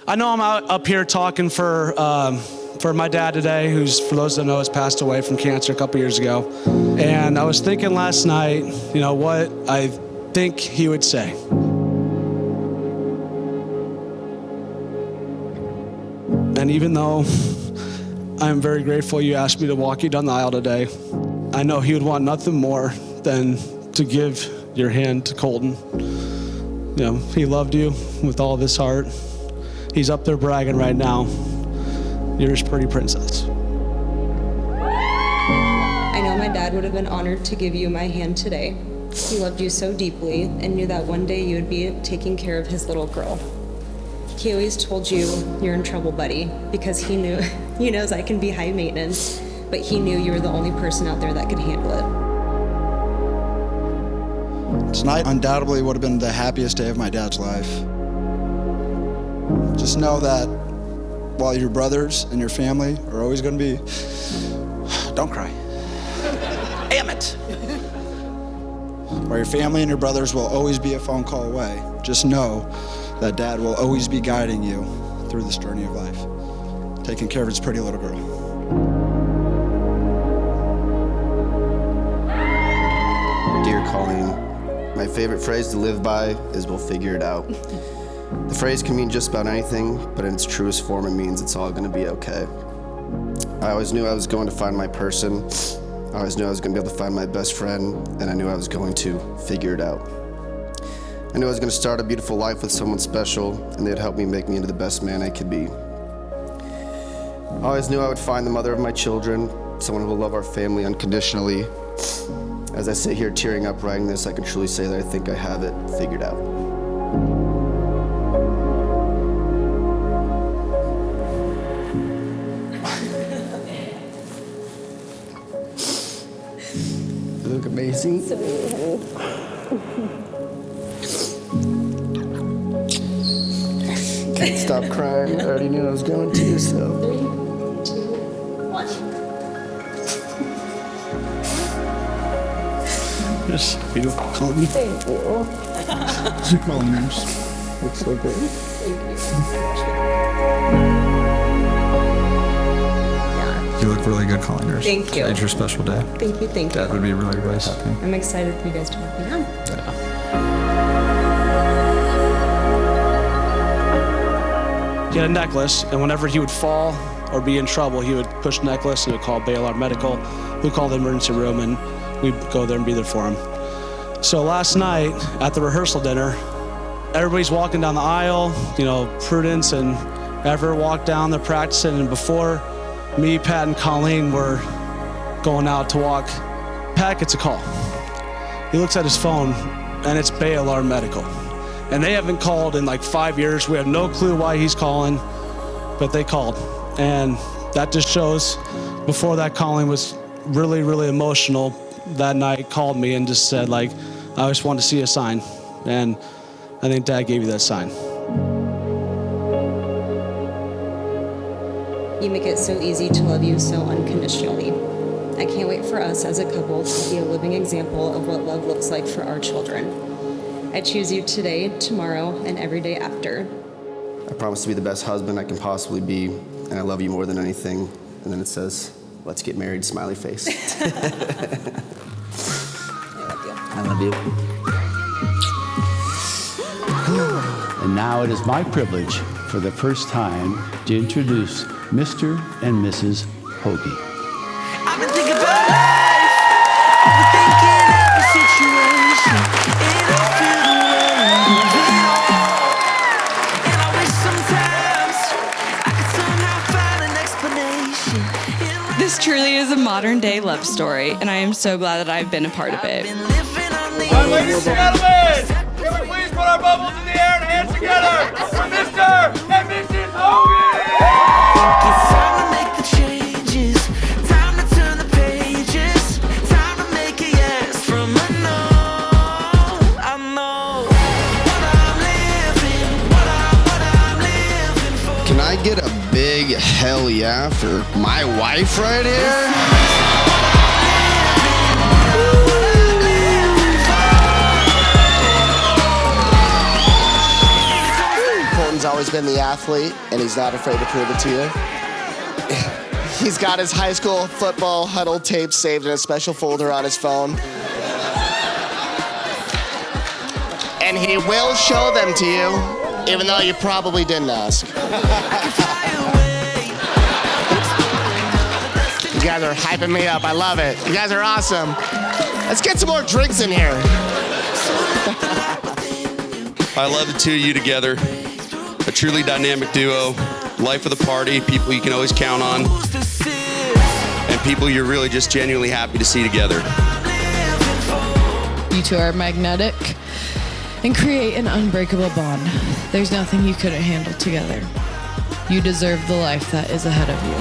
I know I'm up here talking for my dad today, who's, for those that know, has passed away from cancer a couple years ago. And I was thinking last night, what I think he would say. And even though I'm very grateful you asked me to walk you down the aisle today, I know he would want nothing more than to give your hand to Colton. He loved you with all of his heart. He's up there bragging right now. You're his pretty princess. I know my dad would have been honored to give you my hand today. He loved you so deeply and knew that one day you would be taking care of his little girl. He always told you you're in trouble, buddy, because he knows I can be high maintenance, but he knew you were the only person out there that could handle it. Tonight undoubtedly would have been the happiest day of my dad's life. Just know that while your brothers and your family are always going to be, don't cry. Damn it. While your family and your brothers will always be a phone call away, just know that Dad will always be guiding you through this journey of life, taking care of his pretty little girl. Dear Colleen, my favorite phrase to live by is "we'll figure it out." The phrase can mean just about anything, but in its truest form, it means it's all gonna be okay. I always knew I was going to find my person. I always knew I was gonna be able to find my best friend, and I knew I was going to figure it out. I knew I was gonna start a beautiful life with someone special, and they'd help me make me into the best man I could be. I always knew I would find the mother of my children, someone who will love our family unconditionally. As I sit here tearing up writing this, I can truly say that I think I have it figured out. You look amazing. So honey. Can't stop crying. I already knew I was going to, so. 3, 2, 1. Yes, beautiful. Colton. Thank you. Your Colleen Looks so great. Thank you. You look really good, Colleen. Thank you. Today's your special day. Thank you. Dad would be really, really happy. I'm excited for you guys to help me out. He had a necklace, and whenever he would fall or be in trouble, he would push the necklace and he would call Baylor Medical, who called the emergency room, and we'd go there and be there for him. So last night at the rehearsal dinner, everybody's walking down the aisle, Prudence and Everett walked down, they're practicing, and before me, Pat, and Colleen were going out to walk, Pat gets a call. He looks at his phone, and it's Baylor Medical. And they haven't called in like 5 years. We have no clue why he's calling, but they called. And that just shows, before that, Colleen was really, really emotional that night, called me and just said, I just want to see a sign. And I think Dad gave you that sign. You make it so easy to love you so unconditionally. I can't wait for us as a couple to be a living example of what love looks like for our children. I choose you today, tomorrow, and every day after. I promise to be the best husband I can possibly be, and I love you more than anything. And then it says, "Let's get married," smiley face. I love you. I love you. And now it is my privilege for the first time to introduce Mr. and Mrs. Hogys. I've been thinking about life. I've been thinking every situation. It don't feel the way you feel. And I wish sometimes I could somehow find an explanation. This truly is a modern day love story, and I am so glad that I've been a part of it. Been living on the All right, ladies and gentlemen, can we please put our bubbles in the air and hands together for Mr. and Mrs. Hogys? It's time to make the changes. Time to turn the pages. Time to make a yes from a no. I know what I'm living for. Can I get a big hell yeah for my wife right here? Colton's Colin's always been the athlete, and he's not afraid to prove it to you. He's got his high school football huddle tape saved in a special folder on his phone. And he will show them to you, even though you probably didn't ask. You guys are hyping me up. I love it. You guys are awesome. Let's get some more drinks in here. I love the two of you together. A truly dynamic duo. Life of the party, people you can always count on. And people you're really just genuinely happy to see together. You two are magnetic and create an unbreakable bond. There's nothing you couldn't handle together. You deserve the life that is ahead of you.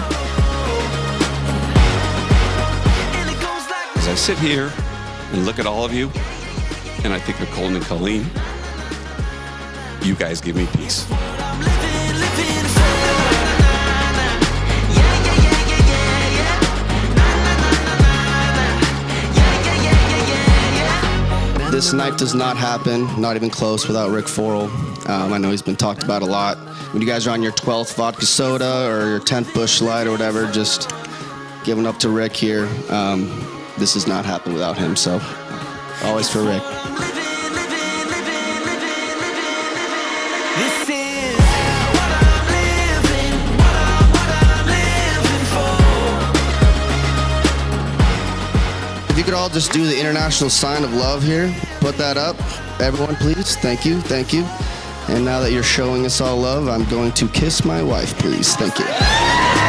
As I sit here and look at all of you, and I think of Colton and Colleen, you guys give me peace. This night does not happen, not even close, without Rick Forrell. I know he's been talked about a lot. When you guys are on your 12th vodka soda or your 10th Busch Light or whatever, just giving up to Rick here. This does not happen without him, so always for Rick. If you could all just do the international sign of love here, put that up. Everyone, please. Thank you, thank you. And now that you're showing us all love, I'm going to kiss my wife, please. Thank you.